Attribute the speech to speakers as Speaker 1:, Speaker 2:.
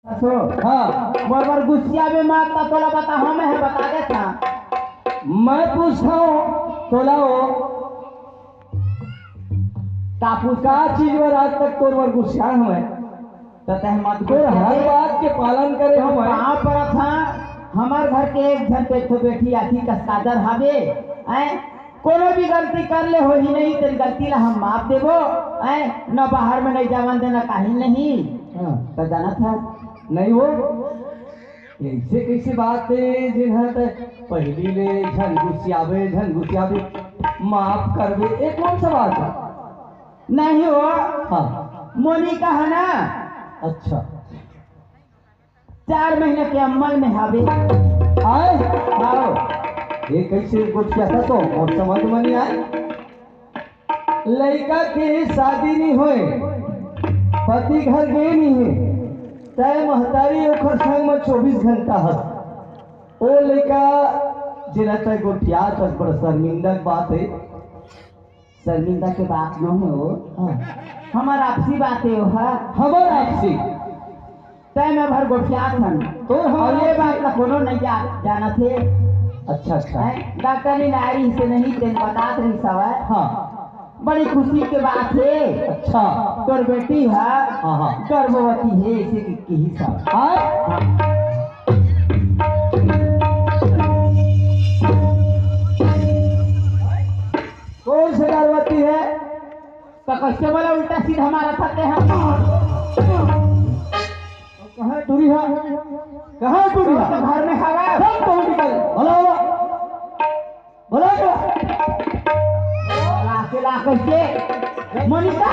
Speaker 1: तो
Speaker 2: हाँ
Speaker 1: मोर गुस्सिया में मार ता तोला बता हमें है बता दे था।
Speaker 2: मैं पूछता हूँ तोला हो
Speaker 1: कापूस
Speaker 2: का चीज पर आज तक तोर पर गुस्सा हमें
Speaker 1: तो तह मत
Speaker 2: तोर हर बात के पालन करे
Speaker 1: तो
Speaker 2: हमें
Speaker 1: कहाँ पर था हमार घर के एक जन पे तो बेटी आती कस्तादर हवे हैं कोनो भी गलती कर ले हो ही नहीं तेरी गलती ला हम माफ देबो हैं न बाहर में नहीं जावन देना कहीं नहीं।
Speaker 2: हाँ
Speaker 1: तो जाना था
Speaker 2: नहीं हो ऐसे कैसे बात है जिन्हें पहली ले झन गुस्सियावे माफ करबे एक कौन सा बात है।
Speaker 1: नहीं हो
Speaker 2: हाँ
Speaker 1: मोनिका है ना
Speaker 2: अच्छा
Speaker 1: 4 महीने के अमल में हवे
Speaker 2: आए
Speaker 1: आओ
Speaker 2: ये कैसे कुछ क्या था तो और समझ में नहीं आए लड़का के शादी नहीं होए पति घर गए नहीं है चाहे महतारी ओखर संग में 24 घंटा है ओ लड़का जिला तक गोठिया तक बड़ शर्मिंदा बात है।
Speaker 1: शर्मिंदा के बात न हो
Speaker 2: हाँ
Speaker 1: हमार आपसी बात है हा
Speaker 2: खबर आपसी
Speaker 1: तय में भर गोठिया थन
Speaker 2: तो
Speaker 1: और ये बात ना कोनो नहीं जाना थे
Speaker 2: अच्छा अच्छा
Speaker 1: डॉक्टर ने नारी से नहीं तेन बतात रही सवाल
Speaker 2: हाँ
Speaker 1: बड़ी खुशी के बात है।
Speaker 2: अच्छा
Speaker 1: तोर बेटी है
Speaker 2: हाँ हाँ
Speaker 1: गर्भवती है इसे की ही सब
Speaker 2: हाँ कौन से गर्भवती है
Speaker 1: तो कैसे बोला उल्टा सीधा हमारा फते हैं
Speaker 2: कहाँ दूरी है कहाँ दूरी है
Speaker 1: तो घर में हवा
Speaker 2: सब तो निकल बोला बोला
Speaker 1: ला के ला कैसे मोनिका